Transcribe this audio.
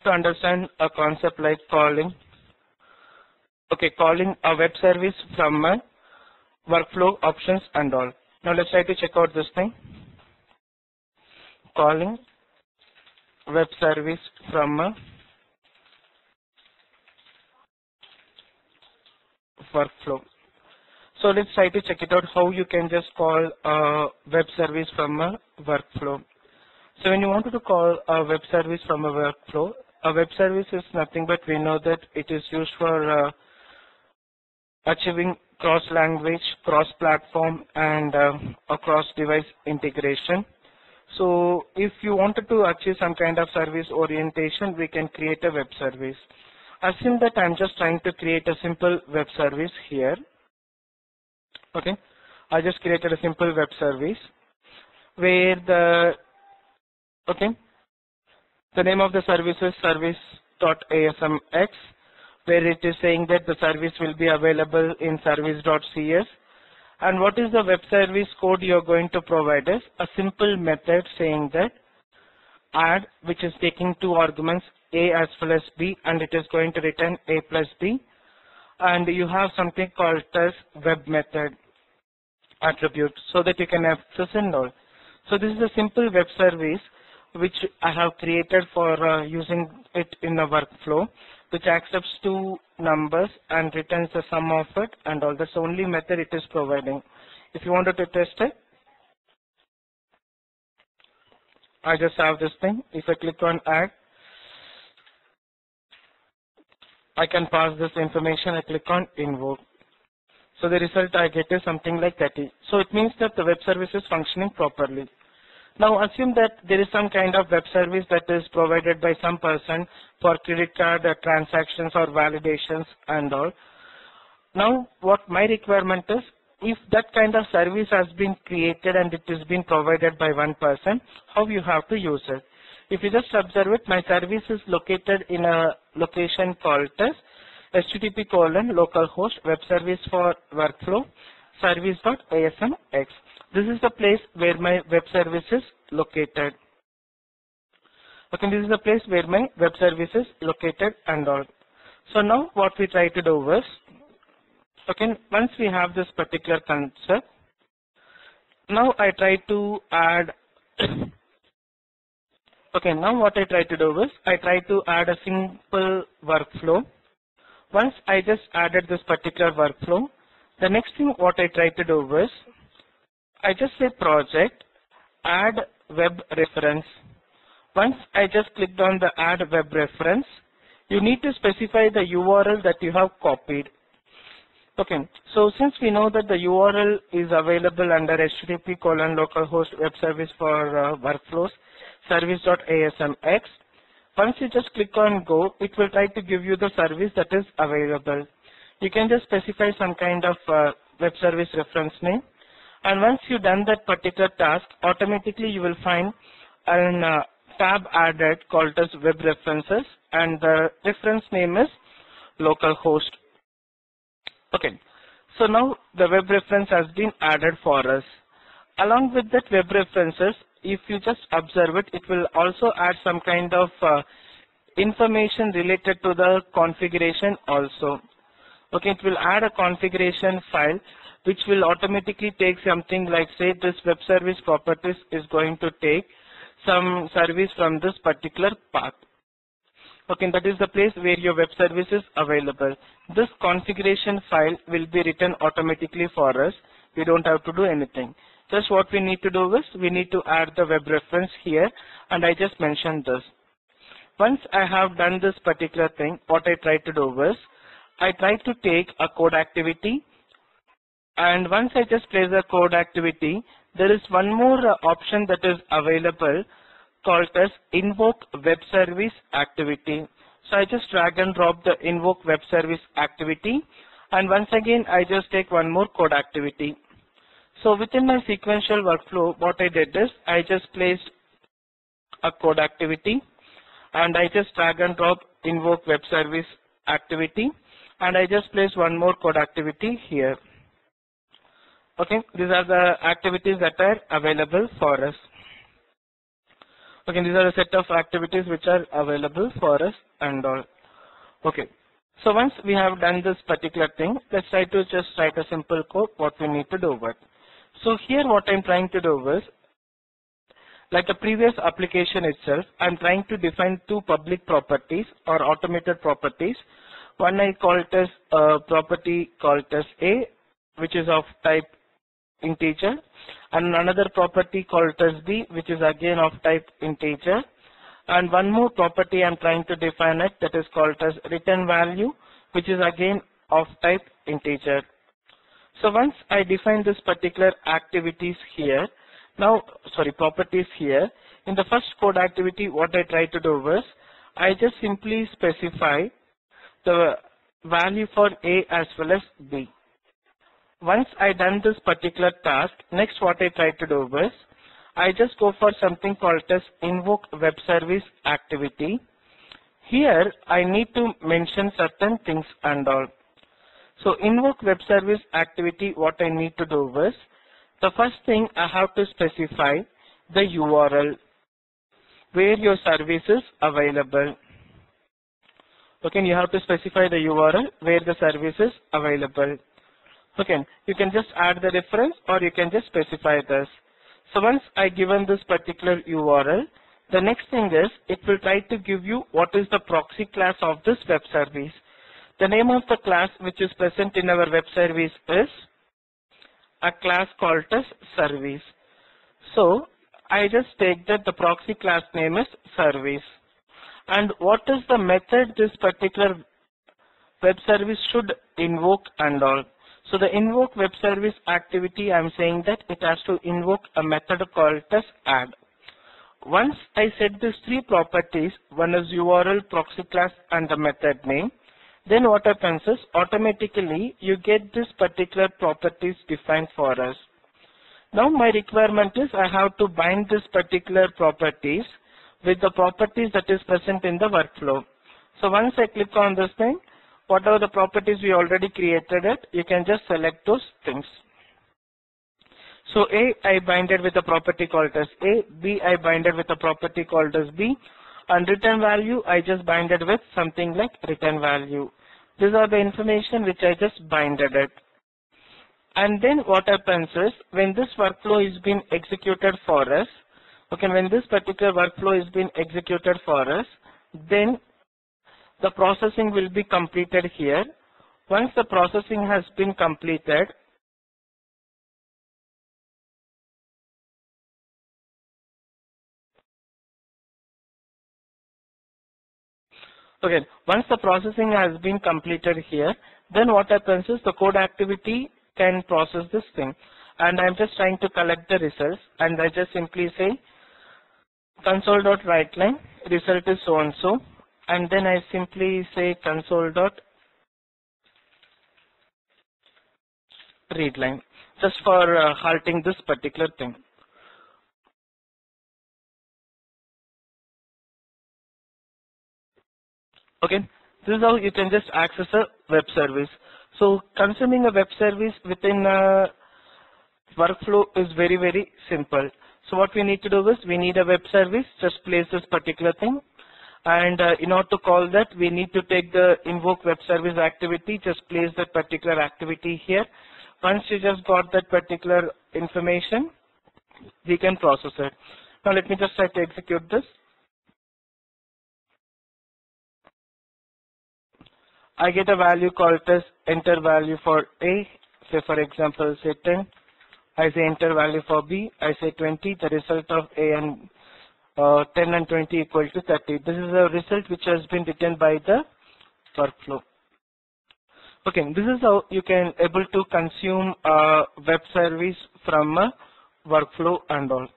to understand a concept like calling a web service from a workflow options and all. Now let's try to check out this thing. Calling web service from a workflow. So let's try to check it out how you can just call a web service from a workflow. So when you wanted to call a web service from a workflow, a web service is nothing but we know that it is used for achieving cross-language, cross-platform, and a cross-device integration. So if you wanted to achieve some kind of service orientation, we can create a web service. Assume that I'm just trying to create a simple web service here. Okay, I just created a simple web service where the name of the service is service.asmx, where it is saying that the service will be available in service.cs. And what is the web service code you're going to provide us? A simple method saying that add, which is taking two arguments, a as well as b, and it is going to return a plus b. And you have something called as web method attribute so that you can access and all. So this is a simple web service which I have created for using it in a workflow, which accepts two numbers and returns the sum of it, and all. That's the only method it is providing. If you wanted to test it, I just have this thing. If I click on add, I can pass this information. I click on invoke. So the result I get is something like that. So it means that the web service is functioning properly. Now assume that there is some kind of web service that is provided by some person for credit card transactions or validations and all. Now what my requirement is, if that kind of service has been created and it is being provided by one person, how you have to use it. If you just observe it, my service is located in a location called as http://localhost web service for workflow service.asmx. This is the place where my web service is located. Okay, this is the place where my web service is located and all. So now what we try to do is, okay, once we have this particular concept, now I try to add, okay, now what I try to do is, I try to add a simple workflow. Once I just added this particular workflow, the next thing what I try to do is, I just say project, add web reference. Once I just clicked on the add web reference, you need to specify the URL that you have copied. Okay, so since we know that the URL is available under http://localhost web service for workflows service.asmx, once you just click on go, it will try to give you the service that is available. You can just specify some kind of web service reference name. And once you've done that particular task, automatically you will find a tab added called as web references, and the reference name is localhost. Okay, so now the web reference has been added for us. Along with that web references, if you just observe it, it will also add some kind of information related to the configuration also. Okay, it will add a configuration file which will automatically take something like, say, this web service properties is going to take some service from this particular path. Okay, that is the place where your web service is available. This configuration file will be written automatically for us. We don't have to do anything. Just what we need to do is, we need to add the web reference here, and I just mentioned this. Once I have done this particular thing, what I try to do is, I try to take a code activity, and once I just place a code activity, there is one more option that is available called as invoke web service activity. So I just drag and drop the invoke web service activity, and once again I just take one more code activity. So within my sequential workflow, what I did is, I just placed a code activity, and I just drag and drop invoke web service activity, and I just placed one more code activity here. Okay, these are the activities that are available for us. Okay, these are a set of activities which are available for us and all. Okay. So once we have done this particular thing, let's try to just write a simple code what we need to do with. So here what I'm trying to do is, like the previous application itself, I'm trying to define two public properties or automated properties. One I call it as a property called as A, which is of type integer, and another property called as B, which is again of type integer, and one more property I'm trying to define it, that is called as return value, which is again of type integer. So once I define this particular activities here, properties here, in the first code activity what I try to do is, I just simply specify the value for A as well as B. Once I done this particular task, next what I try to do is, I just go for something called as invoke web service activity. Here I need to mention certain things and all. So invoke web service activity, what I need to do is, the first thing I have to specify the URL where your service is available. Okay, you have to specify the URL where the service is available. Okay, you can just add the reference or you can just specify this. So once I given this particular URL, the next thing is it will try to give you what is the proxy class of this web service. The name of the class which is present in our web service is a class called as service. So I just take that the proxy class name is service. And what is the method this particular web service should invoke and all. So the invoke web service activity, I'm saying that it has to invoke a method called as add. Once I set these three properties, one is URL, proxy class and the method name, then what happens is automatically you get this particular properties defined for us. Now my requirement is I have to bind this particular properties with the properties that is present in the workflow. So once I click on this thing, whatever the properties we already created it, you can just select those things. So A, I binded with a property called as A, B, I binded with a property called as B, and return value, I just binded with something like return value. These are the information which I just binded it. And then what happens is, when this workflow is being executed for us, okay, when this particular workflow is being executed for us, then the processing will be completed here. Once the processing has been completed, okay, once the processing has been completed here, then what happens is the code activity can process this thing. And I'm just trying to collect the results, and I just simply say console.writeLine, result is so and so, and then I simply say console.readLine, just for halting this particular thing. Okay, this is how you can just access a web service. So consuming a web service within a workflow is very, very simple. So what we need to do is we need a web service, just place this particular thing. And in order to call that, we need to take the invoke web service activity, just place that particular activity here. Once you just got that particular information, we can process it. Now let me just try to execute this. I get a value called as enter value for A, say for example say 10. I say enter value for B, I say 20. The result of A and 10 and 20 equal to 30. This is a result which has been written by the workflow. Okay, this is how you can able to consume a web service from a workflow and all.